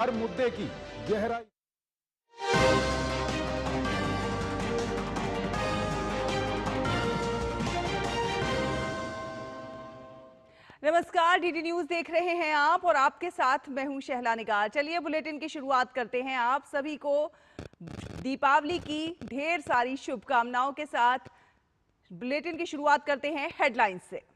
हर मुद्दे की गहराई। नमस्कार, डीडी न्यूज देख रहे हैं आप और आपके साथ मैं हूं शहला निगार। चलिए बुलेटिन की शुरुआत करते हैं। आप सभी को दीपावली की ढेर सारी शुभकामनाओं के साथ बुलेटिन की शुरुआत करते हैं हेडलाइंस से।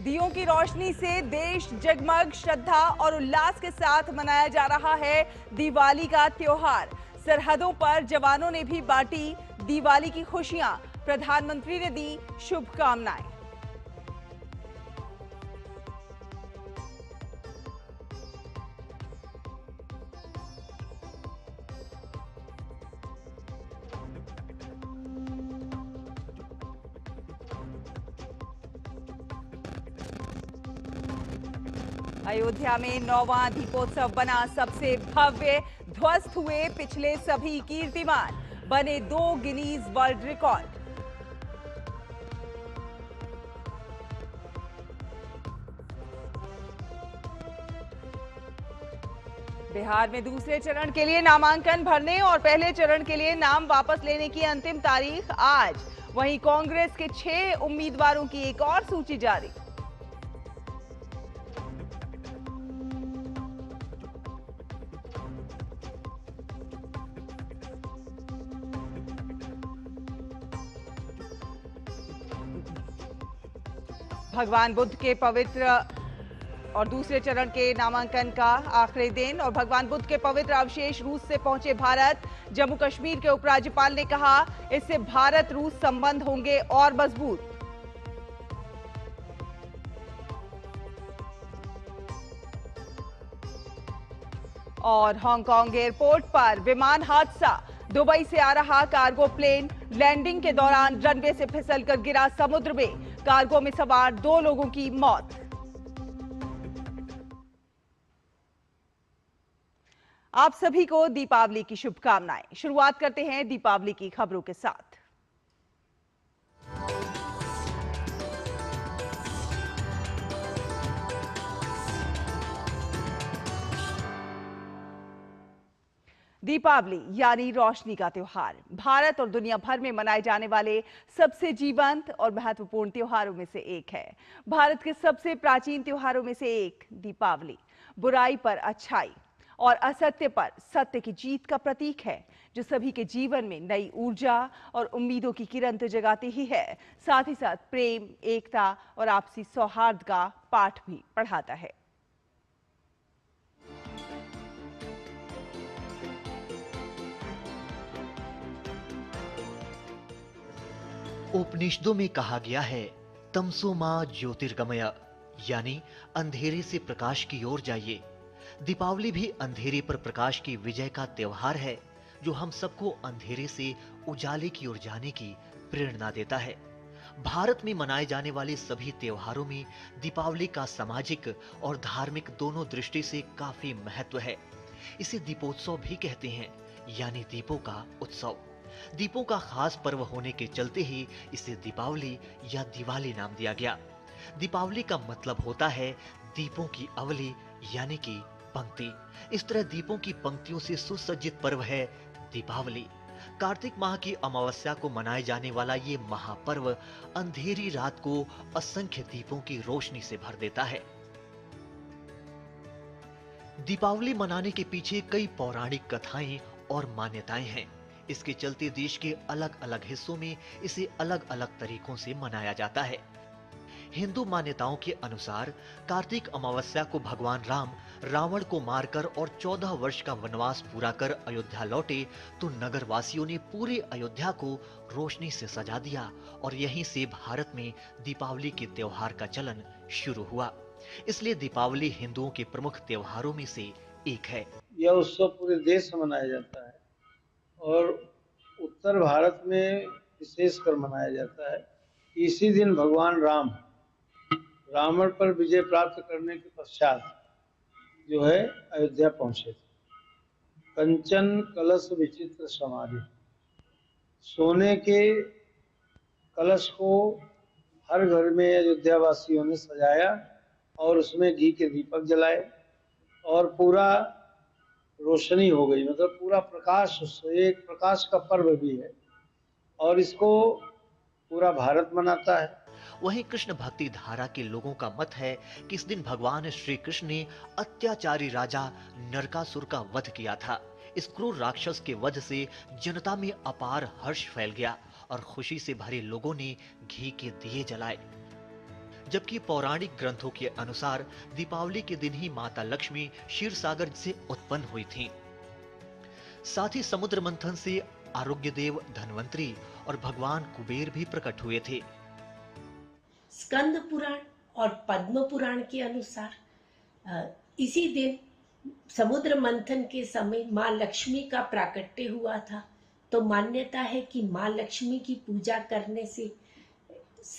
दियों की रोशनी से देश जगमग, श्रद्धा और उल्लास के साथ मनाया जा रहा है दिवाली का त्योहार। सरहदों पर जवानों ने भी बांटी दिवाली की खुशियां। प्रधानमंत्री ने दी शुभकामनाएं। अयोध्या में 9वां दीपोत्सव बना सबसे भव्य। ध्वस्त हुए पिछले सभी कीर्तिमान। बने 2 गिनीज वर्ल्ड रिकॉर्ड। बिहार में दूसरे चरण के लिए नामांकन भरने और पहले चरण के लिए नाम वापस लेने की अंतिम तारीख आज। वहीं कांग्रेस के 6 उम्मीदवारों की एक और सूची जारी। भगवान बुद्ध के पवित्र और दूसरे चरण के नामांकन का आखिरी दिन और भगवान बुद्ध के पवित्र अवशेष रूस से पहुंचे भारत। जम्मू कश्मीर के उपराज्यपाल ने कहा, इससे भारत रूस संबंध होंगे और मजबूत। और हांगकांग एयरपोर्ट पर विमान हादसा। दुबई से आ रहा कार्गो प्लेन लैंडिंग के दौरान रनवे से फिसलकर गिरा समुद्र में। कार्गो में सवार 2 लोगों की मौत। आप सभी को दीपावली की शुभकामनाएं। शुरुआत करते हैं दीपावली की खबरों के साथ। दीपावली यानी रोशनी का त्योहार भारत और दुनिया भर में मनाए जाने वाले सबसे जीवंत और महत्वपूर्ण त्योहारों में से एक है। भारत के सबसे प्राचीन त्योहारों में से एक दीपावली बुराई पर अच्छाई और असत्य पर सत्य की जीत का प्रतीक है, जो सभी के जीवन में नई ऊर्जा और उम्मीदों की किरण तो जगाती ही है, साथ ही साथ प्रेम, एकता और आपसी सौहार्द का पाठ भी पढ़ाता है। उपनिषदों में कहा गया है, तमसो मां ज्योतिर्गमय, यानी अंधेरे से प्रकाश की ओर जाइए। दीपावली भी अंधेरे पर प्रकाश की विजय का त्योहार है, जो हम सबको अंधेरे से उजाले की ओर जाने की प्रेरणा देता है। भारत में मनाए जाने वाले सभी त्योहारों में दीपावली का सामाजिक और धार्मिक दोनों दृष्टि से काफी महत्व है। इसे दीपोत्सव भी कहते हैं, यानी दीपों का उत्सव। दीपों का खास पर्व होने के चलते ही इसे दीपावली या दिवाली नाम दिया गया। दीपावली का मतलब होता है दीपों की अवली, यानी कि पंक्ति। इस तरह दीपों की पंक्तियों से सुसज्जित पर्व है दीपावली। कार्तिक माह की अमावस्या को मनाए जाने वाला ये महापर्व अंधेरी रात को असंख्य दीपों की रोशनी से भर देता है। दीपावली मनाने के पीछे कई पौराणिक कथाएं और मान्यताएं हैं। इसके चलते देश के अलग अलग हिस्सों में इसे अलग अलग तरीकों से मनाया जाता है। हिंदू मान्यताओं के अनुसार कार्तिक अमावस्या को भगवान राम रावण को मारकर और 14 वर्ष का वनवास पूरा कर अयोध्या लौटे, तो नगर वासियों ने पूरे अयोध्या को रोशनी से सजा दिया और यहीं से भारत में दीपावली के त्योहार का चलन शुरू हुआ। इसलिए दीपावली हिंदुओं के प्रमुख त्योहारों में से एक है। यह उत्सव पूरे देश में मनाया जाता है और उत्तर भारत में विशेषकर मनाया जाता है। इसी दिन भगवान राम रावण पर विजय प्राप्त करने के पश्चात जो है अयोध्या पहुंचे थे। कंचन कलश विचित्र समाधि, सोने के कलश को हर घर में अयोध्या वासियों ने सजाया और उसमें घी के दीपक जलाए और पूरा रोशनी हो गई, मतलब पूरा प्रकाश, उससे एक प्रकाश का पर्व भी है और इसको पूरा भारत मनाता है। वहीं कृष्ण भक्ति धारा के लोगों का मत है कि इस दिन भगवान श्री कृष्ण ने अत्याचारी राजा नरकासुर का वध किया था। इस क्रूर राक्षस के वध से जनता में अपार हर्ष फैल गया और खुशी से भरे लोगों ने घी के दिए जलाए। जबकि पौराणिक ग्रंथों के अनुसार दीपावली के दिन ही माता लक्ष्मी क्षीर सागर से उत्पन्न हुई थीं। साथ ही समुद्र मंथन से आरोग्य देव धन्वंतरी और भगवान कुबेर भी प्रकट हुए थे। स्कंद पुराण और पद्म पुराण के अनुसार इसी दिन समुद्र मंथन के समय माँ लक्ष्मी का प्राकट्य हुआ था। तो मान्यता है कि माँ लक्ष्मी की पूजा करने से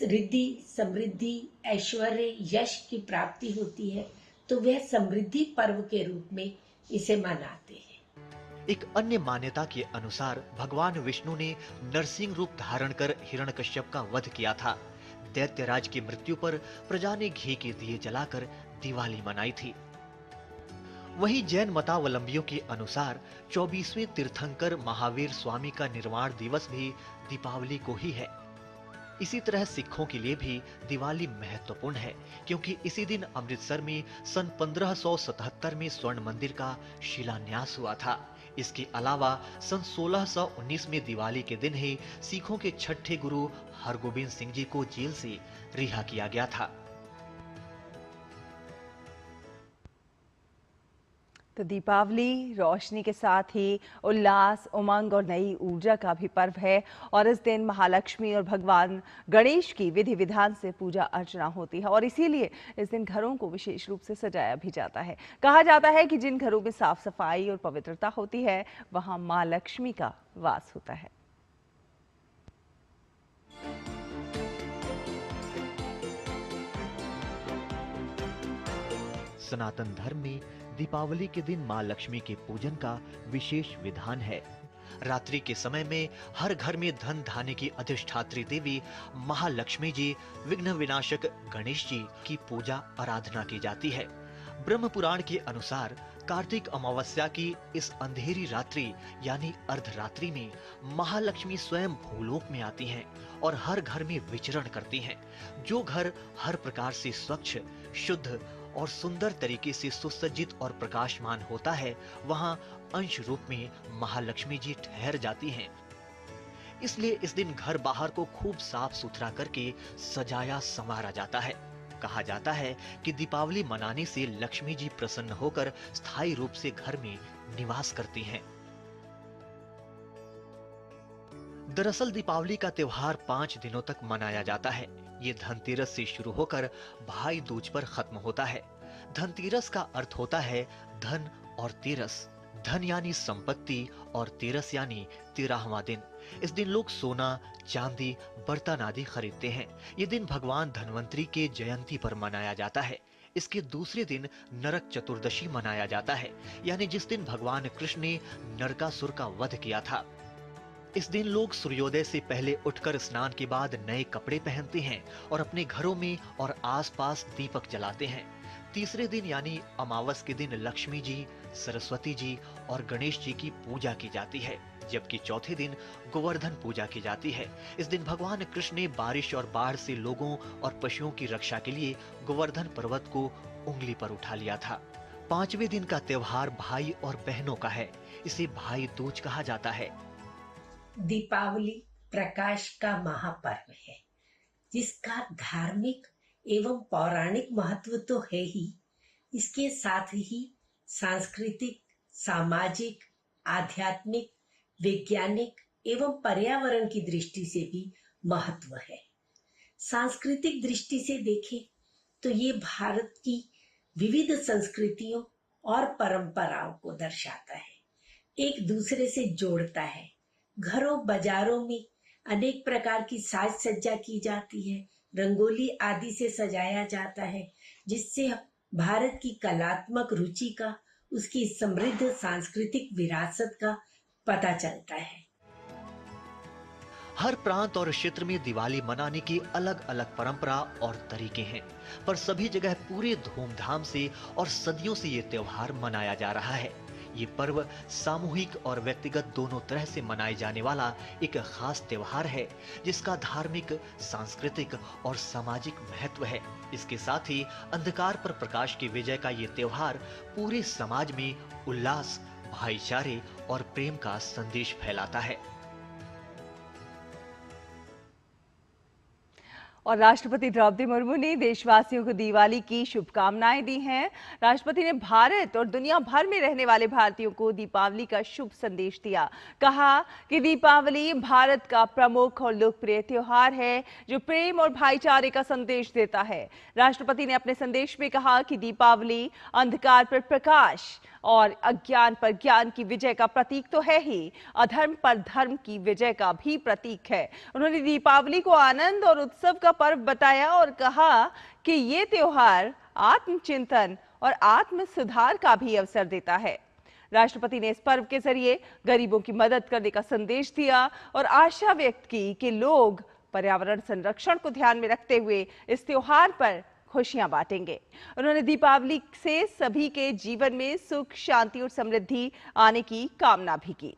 रिद्धि, समृद्धि, ऐश्वर्य, यश की प्राप्ति होती है। तो वह समृद्धि पर्व के रूप में इसे मनाते हैं। एक अन्य मान्यता के अनुसार भगवान विष्णु ने नरसिंह रूप धारण कर हिरण्यकश्यप का वध किया था। दैत्यराज की मृत्यु पर प्रजा ने घी के दिए जलाकर दिवाली मनाई थी। वहीं जैन मतावलंबियों के अनुसार 24वें तीर्थंकर महावीर स्वामी का निर्वाण दिवस भी दीपावली को ही है। इसी तरह सिखों के लिए भी दिवाली महत्वपूर्ण है, क्योंकि इसी दिन अमृतसर में सन 1577 में स्वर्ण मंदिर का शिलान्यास हुआ था। इसके अलावा सन 1619 में दिवाली के दिन ही सिखों के छठे गुरु हरगोबिंद सिंह जी को जेल से रिहा किया गया था। तो दीपावली रोशनी के साथ ही उल्लास, उमंग और नई ऊर्जा का भी पर्व है और इस दिन महालक्ष्मी और भगवान गणेश की विधि विधान से पूजा अर्चना होती है और इसीलिए इस दिन घरों को विशेष रूप से सजाया भी जाता है। कहा जाता है कि जिन घरों में साफ सफाई और पवित्रता होती है वहां मां लक्ष्मी का वास होता है। सनातन धर्म में दीपावली के दिन मां लक्ष्मी के पूजन का विशेष विधान है। रात्रि के समय में हर घर में धन धान्य की अधिष्ठात्री देवी महालक्ष्मी जी, विघ्न विनाशक गणेश जी की पूजा आराधना की जाती है। ब्रह्म पुराण के अनुसार कार्तिक अमावस्या की इस अंधेरी रात्रि यानी अर्धरात्रि में महालक्ष्मी स्वयं भूलोक में आती हैं और हर घर में विचरण करती हैं। जो घर हर प्रकार से स्वच्छ, शुद्ध और सुंदर तरीके से सुसज्जित और प्रकाशमान होता है, वहां अंश रूप में महालक्ष्मी जी ठहर जाती हैं। इसलिए इस दिन घर बाहर को खूब साफ सुथरा करके सजाया संवारा जाता है। कहा जाता है कि दीपावली मनाने से लक्ष्मी जी प्रसन्न होकर स्थायी रूप से घर में निवास करती हैं। दरअसल दीपावली का त्योहार 5 दिनों तक मनाया जाता है। ये धनतेरस से शुरू होकर भाई दूज पर खत्म होता है। धनतेरस का अर्थ होता है धन और तेरस। धन यानी संपत्ति और तेरस यानी 13वां दिन। इस दिन लोग सोना, चांदी, बर्तन आदि खरीदते हैं। ये दिन भगवान धन्वंतरी के जयंती पर मनाया जाता है। इसके दूसरे दिन नरक चतुर्दशी मनाया जाता है, यानी जिस दिन भगवान कृष्ण ने नरकासुर का वध किया था। इस दिन लोग सूर्योदय से पहले उठकर स्नान के बाद नए कपड़े पहनते हैं और अपने घरों में और आसपास दीपक जलाते हैं। तीसरे दिन यानी अमावस के दिन लक्ष्मी जी, सरस्वती जी और गणेश जी की पूजा की जाती है, जबकि चौथे दिन गोवर्धन पूजा की जाती है। इस दिन भगवान कृष्ण ने बारिश और बाढ़ से लोगों और पशुओं की रक्षा के लिए गोवर्धन पर्वत को उंगली पर उठा लिया था। 5वें दिन का त्योहार भाई और बहनों का है। इसे भाई दूज कहा जाता है। दीपावली प्रकाश का महापर्व है, जिसका धार्मिक एवं पौराणिक महत्व तो है ही, इसके साथ ही सांस्कृतिक, सामाजिक, आध्यात्मिक, वैज्ञानिक एवं पर्यावरण की दृष्टि से भी महत्व है। सांस्कृतिक दृष्टि से देखें तो ये भारत की विविध संस्कृतियों और परंपराओं को दर्शाता है, एक दूसरे से जोड़ता है। घरों बाजारों में अनेक प्रकार की साज सज्जा की जाती है, रंगोली आदि से सजाया जाता है, जिससे भारत की कलात्मक रुचि का, उसकी समृद्ध सांस्कृतिक विरासत का पता चलता है। हर प्रांत और क्षेत्र में दिवाली मनाने की अलग अलग परंपरा और तरीके हैं, पर सभी जगह पूरे धूमधाम से और सदियों से ये त्योहार मनाया जा रहा है। ये पर्व सामूहिक और व्यक्तिगत दोनों तरह से मनाए जाने वाला एक खास त्योहार है, जिसका धार्मिक, सांस्कृतिक और सामाजिक महत्व है। इसके साथ ही अंधकार पर प्रकाश की विजय का ये त्योहार पूरे समाज में उल्लास, भाईचारे और प्रेम का संदेश फैलाता है। और राष्ट्रपति द्रौपदी मुर्मू ने देशवासियों को दिवाली की शुभकामनाएं दी हैं। राष्ट्रपति ने भारत और दुनिया भर में रहने वाले भारतीयों को दीपावली का शुभ संदेश दिया। कहा कि दीपावली भारत का प्रमुख और लोकप्रिय त्योहार है, जो प्रेम और भाईचारे का संदेश देता है। राष्ट्रपति ने अपने संदेश में कहा कि दीपावली अंधकार पर प्रकाश और अज्ञान पर ज्ञान की विजय का प्रतीक तो है ही, अधर्म पर धर्म की विजय का भी प्रतीक है। उन्होंने दीपावली को आनंद और उत्सव का पर्व बताया और कहा कि ये त्योहार आत्मचिंतन और आत्म सुधार का भी अवसर देता है। राष्ट्रपति ने इस पर्व के जरिए गरीबों की मदद करने का संदेश दिया और आशा व्यक्त की कि लोग पर्यावरण संरक्षण को ध्यान में रखते हुए इस त्योहार पर खुशियां बांटेंगे। उन्होंने दीपावली से सभी के जीवन में सुख, शांति और समृद्धि आने की कामना भी की।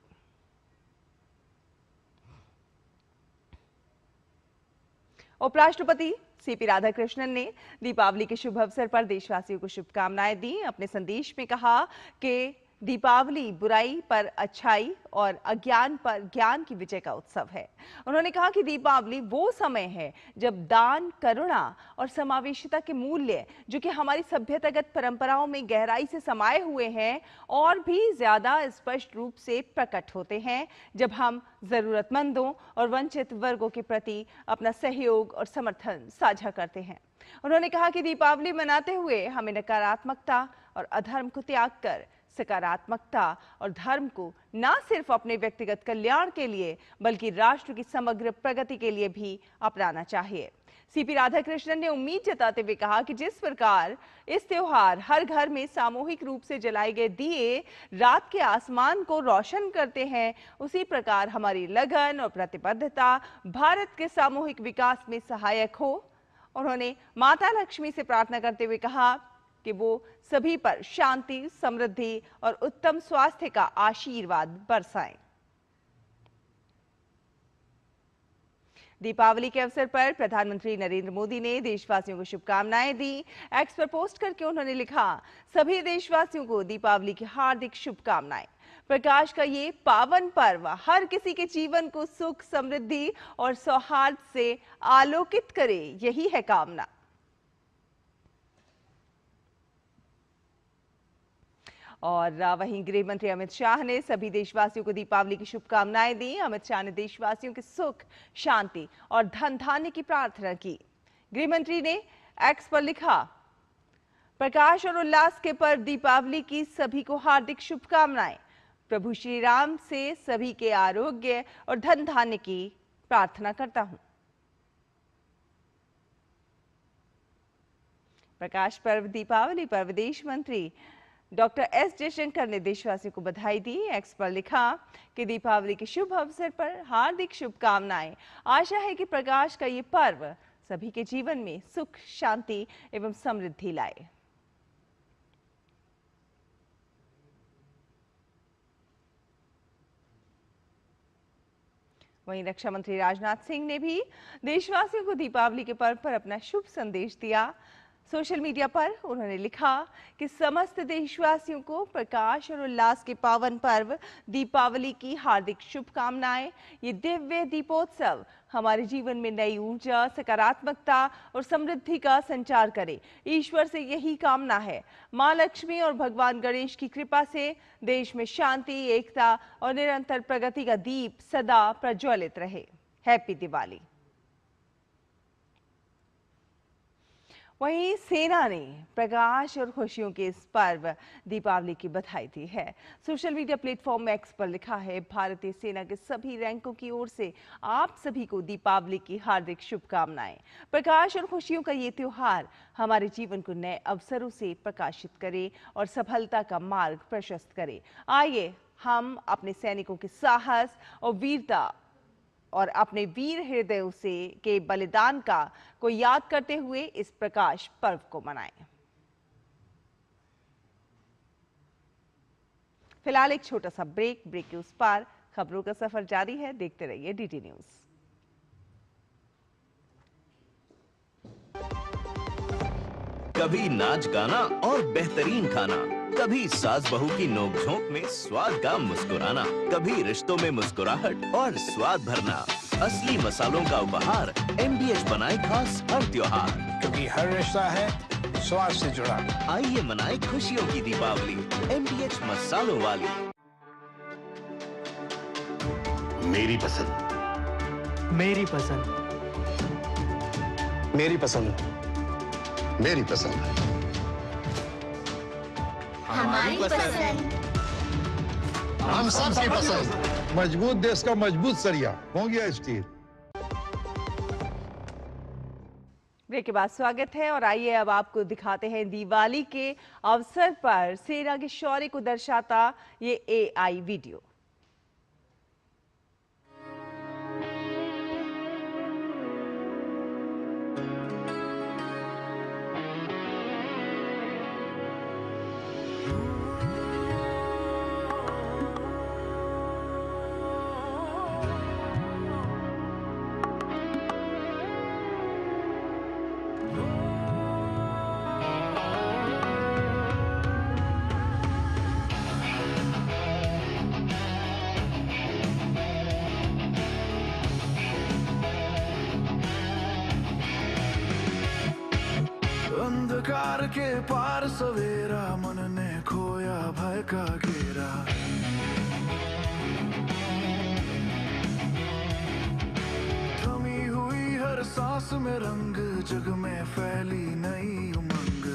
उपराष्ट्रपति सीपी राधाकृष्णन ने दीपावली के शुभ अवसर पर देशवासियों को शुभकामनाएं दी। अपने संदेश में कहा कि दीपावली बुराई पर अच्छाई और अज्ञान पर ज्ञान की विजय का उत्सव है। उन्होंने कहा कि दीपावली वो समय है जब दान, करुणा और समावेशिता के मूल्य, जो कि हमारी सभ्यतागत परंपराओं में गहराई से समाये हुए हैं, और भी ज्यादा स्पष्ट रूप से प्रकट होते हैं जब हम जरूरतमंदों और वंचित वर्गों के प्रति अपना सहयोग और समर्थन साझा करते हैं। उन्होंने कहा कि दीपावली मनाते हुए हमें नकारात्मकता और अधर्म को त्याग कर सकारात्मकता और धर्म को न सिर्फ अपने व्यक्तिगत कल्याण के लिए बल्कि राष्ट्र की समग्र प्रगति के लिए भी अपनाना चाहिए। सीपी राधाकृष्णन ने उम्मीद जताते हुए कहा कि जिस प्रकार इस त्योहार हर घर में सामूहिक रूप से जलाए गए दिए रात के आसमान को रोशन करते हैं, उसी प्रकार हमारी लगन और प्रतिबद्धता भारत के सामूहिक विकास में सहायक हो। उन्होंने माता लक्ष्मी से प्रार्थना करते हुए कहा कि वो सभी पर शांति, समृद्धि और उत्तम स्वास्थ्य का आशीर्वाद बरसाएं। दीपावली के अवसर पर प्रधानमंत्री नरेंद्र मोदी ने देशवासियों को शुभकामनाएं दी। एक्स पर पोस्ट करके उन्होंने लिखा, सभी देशवासियों को दीपावली की हार्दिक शुभकामनाएं। प्रकाश का ये पावन पर्व हर किसी के जीवन को सुख, समृद्धि और सौहार्द से आलोकित करे, यही है कामना। और वहीं गृह मंत्री अमित शाह ने सभी देशवासियों को दीपावली की शुभकामनाएं दी। अमित शाह ने देशवासियों के सुख, शांति और धन धान्य की प्रार्थना की। गृह मंत्री ने एक्स पर लिखा, प्रकाश और उल्लास के पर्व दीपावली की सभी को हार्दिक शुभकामनाएं। प्रभु श्री राम से सभी के आरोग्य और धन धान्य की प्रार्थना करता हूं। प्रकाश पर्व दीपावली पर विदेश मंत्री डॉक्टर एस जयशंकर ने देशवासियों को बधाई दी। एक्स पर लिखा कि दीपावली के शुभ अवसर पर हार्दिक शुभकामनाएं। आशा है कि प्रकाश का ये पर्व सभी के जीवन में सुख, शांति एवं समृद्धि लाए। वहीं रक्षा मंत्री राजनाथ सिंह ने भी देशवासियों को दीपावली के पर्व पर अपना शुभ संदेश दिया। सोशल मीडिया पर उन्होंने लिखा कि समस्त देशवासियों को प्रकाश और उल्लास के पावन पर्व दीपावली की हार्दिक शुभकामनाएं। ये दिव्य दीपोत्सव हमारे जीवन में नई ऊर्जा, सकारात्मकता और समृद्धि का संचार करे। ईश्वर से यही कामना है। मां लक्ष्मी और भगवान गणेश की कृपा से देश में शांति, एकता और निरंतर प्रगति का दीप सदा प्रज्वलित रहे। हैप्पी दिवाली। वहीं सेना ने प्रकाश और खुशियों के इस पर्व दीपावली की बधाई दी है। सोशल मीडिया प्लेटफॉर्म एक्स पर लिखा है, भारतीय सेना के सभी रैंकों की ओर से आप सभी को दीपावली की हार्दिक शुभकामनाएं। प्रकाश और खुशियों का ये त्योहार हमारे जीवन को नए अवसरों से प्रकाशित करे और सफलता का मार्ग प्रशस्त करे। आइए हम अपने सैनिकों के साहस और वीरता और अपने वीर हृदयों से के बलिदान को याद करते हुए इस प्रकाश पर्व को मनाएं। फिलहाल एक छोटा सा ब्रेक के उस पार खबरों का सफर जारी है, देखते रहिए डीटी न्यूज। कभी नाच गाना और बेहतरीन खाना, कभी सास बहू की नोक-झोंक में स्वाद का मुस्कुराना, कभी रिश्तों में मुस्कुराहट और स्वाद भरना। असली मसालों का उपहार MDH बनाए खास हर त्योहार, क्योंकि हर रिश्ता है स्वाद से जुड़ा। आइए मनाएं खुशियों की दीपावली MDH मसालों वाली। मेरी पसंद, मेरी पसंद, मेरी पसंद, मेरी पसंद, हमारी पसंद, हम सबकी पसंद। मजबूत देश का मजबूत सरिया हो गया स्टील। ब्रेक के बाद स्वागत है और आइए अब आपको दिखाते हैं दिवाली के अवसर पर सेना के शौर्य को दर्शाता ये AI वीडियो। अंधकार के पार सवेरा, मन ने खोया भय का घेरा। थमी हुई हर सांस में रंग, जग में फैली नई उमंग।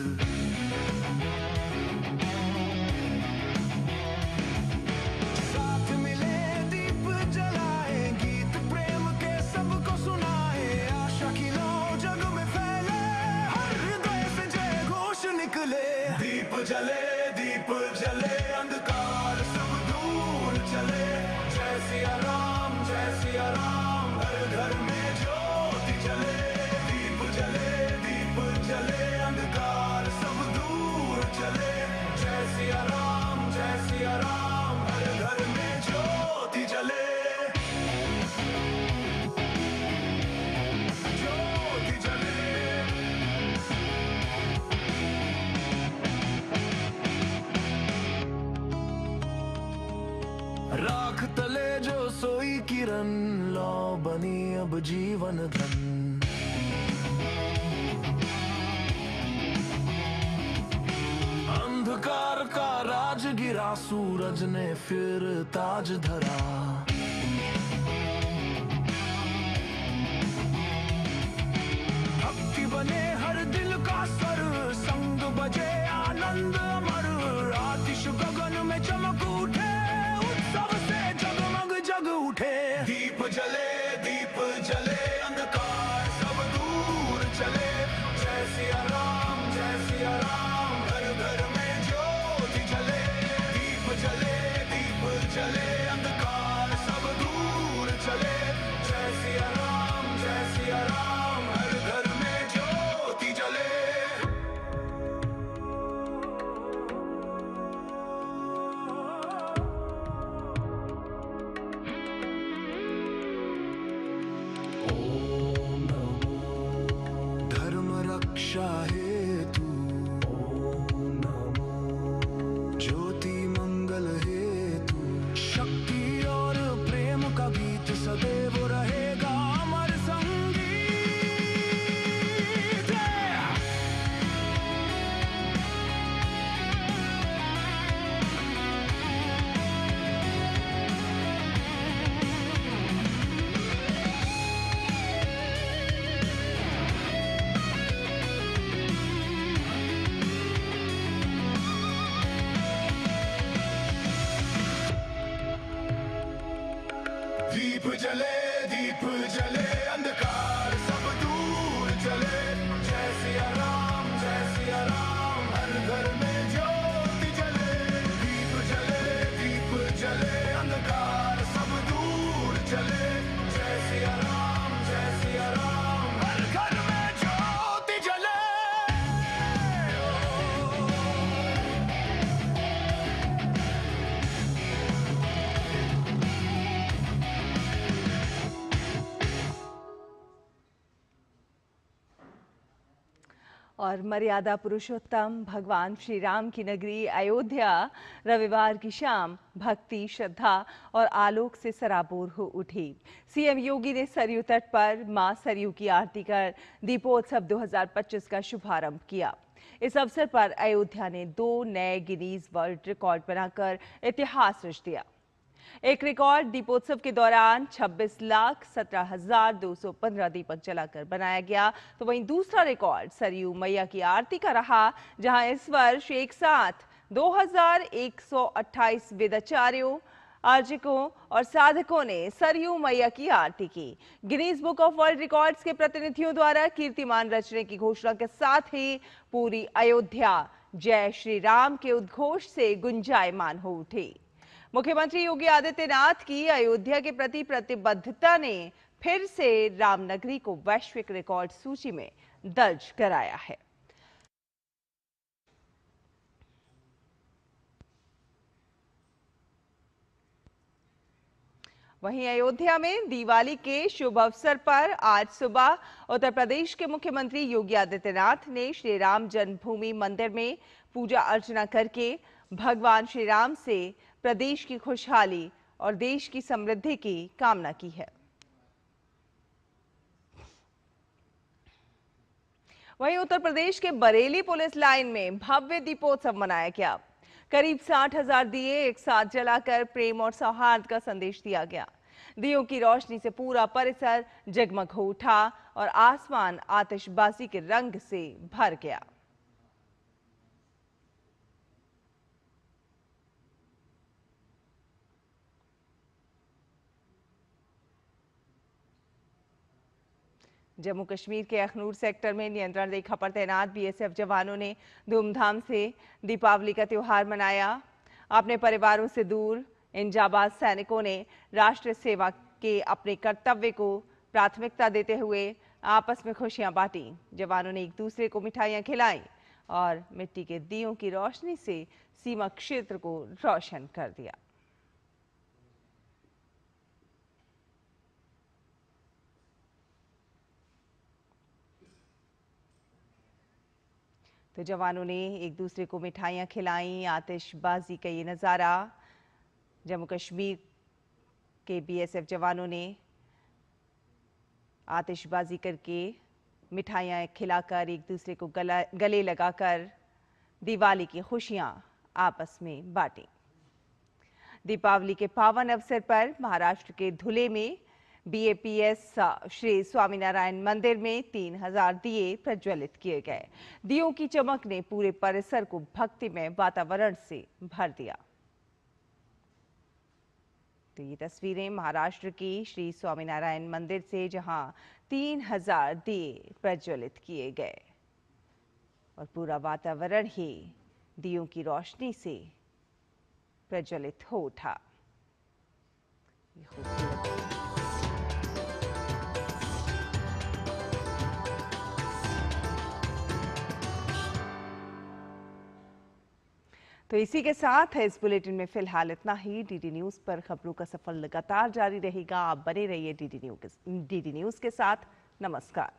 साथ मिले दीप जलाए, गीत प्रेम के सबको सुनाए। आशा की लो जग में फैले, हर हृदय से जय घोष निकले। दीप जले अंधकार सब दूर चले। जय सिया राम, हर घर में ज्योति जले। दीप जले अंधकार सब दूर चले। जय सिया राम, हर घर में ज्योति जले। ज्योति जले। राख तले जो सोई किरण, लौ बनी अब जीवन धन। अंधकार का राज गिरा, सूरज ने फिर ताज धरा। भक्ति बने हर दिल का स्वर, संग बजे आनंद अमर। आतिश गगन में चमक उठे, उत्सव से जगमग जग उठे। दीप जले अंधकार सब दूर चले। जय सिया राम, हर घर में ज्योति जले। दीप जले अंधकार सब दूर चले। जय सिया राम, हर घर में ज्योति जले। धर्म रक्षा हेतु ओम नमो, ज्योति मंगल हेतु। शक्ति और प्रेम का गीत सदैव रहेगा अमर संगीत। दीप जले अंधकार सब दूर चले। जय सिया राम, हर घर में ज्योति जले। दीप जले अंधकार सब दूर चले। जय और मर्यादा पुरुषोत्तम भगवान श्री राम की नगरी अयोध्या रविवार की शाम भक्ति, श्रद्धा और आलोक से सराबोर हो उठी। सीएम योगी ने सरयू तट पर मां सरयू की आरती कर दीपोत्सव 2025 का शुभारंभ किया। इस अवसर पर अयोध्या ने 2 नए गिनीज वर्ल्ड रिकॉर्ड बनाकर इतिहास रच दिया। एक रिकॉर्ड दीपोत्सव के दौरान 26,17,215 दीपक जलाकर बनाया गया, तो वहीं दूसरा रिकॉर्ड सरयू मैया की आरती का रहा, जहां इस वर्ष एक साथ 2,128 वेदाचार्यों, आर्जिकों और साधकों ने सरयू मैया की आरती की। Guinness book of world records के प्रतिनिधियों द्वारा कीर्तिमान रचने की घोषणा के साथ ही पूरी अयोध्या जय श्री राम के उद्घोष से गुंजायमान हो उठी। मुख्यमंत्री योगी आदित्यनाथ की अयोध्या के प्रति प्रतिबद्धता ने फिर से रामनगरी को वैश्विक रिकॉर्ड सूची में दर्ज कराया है। वहीं अयोध्या में दिवाली के शुभ अवसर पर आज सुबह उत्तर प्रदेश के मुख्यमंत्री योगी आदित्यनाथ ने श्री राम जन्मभूमि मंदिर में पूजा अर्चना करके भगवान श्री राम से प्रदेश की खुशहाली और देश की समृद्धि की कामना की है। वहीं उत्तर प्रदेश के बरेली पुलिस लाइन में भव्य दीपोत्सव मनाया गया। करीब 60,000 दिए एक साथ जलाकर प्रेम और सौहार्द का संदेश दिया गया। दियों की रोशनी से पूरा परिसर जगमग हो उठा और आसमान आतिशबाजी के रंग से भर गया। जम्मू कश्मीर के अखनूर सेक्टर में नियंत्रण रेखा पर तैनात बीएसएफ जवानों ने धूमधाम से दीपावली का त्योहार मनाया। अपने परिवारों से दूर इन जाबाज सैनिकों ने राष्ट्र सेवा के अपने कर्तव्य को प्राथमिकता देते हुए आपस में खुशियां बांटी। जवानों ने एक दूसरे को मिठाइयां खिलाई और मिट्टी के दियों की रोशनी से सीमा क्षेत्र को रोशन कर दिया। तो जवानों ने एक दूसरे को मिठाइयां खिलाई, आतिशबाजी का ये नज़ारा। जम्मू कश्मीर के बीएसएफ जवानों ने आतिशबाजी करके मिठाइयां खिलाकर एक दूसरे को गले लगाकर दिवाली की खुशियां आपस में बांटी। दीपावली के पावन अवसर पर महाराष्ट्र के धुले में बीएपीएस श्री स्वामीनारायण मंदिर में 3,000 दिए प्रज्वलित किए गए। दियों की चमक ने पूरे परिसर को भक्तिमय वातावरण से भर दिया। तो ये तस्वीरें महाराष्ट्र की श्री स्वामीनारायण मंदिर से, जहां 3,000 दिए प्रज्वलित किए गए और पूरा वातावरण ही दियों की रोशनी से प्रज्वलित हो उठा। तो इसी के साथ है इस बुलेटिन में फिलहाल इतना ही। डीडी न्यूज पर खबरों का सफर लगातार जारी रहेगा। आप बने रहिए डीडी न्यूज के साथ। नमस्कार।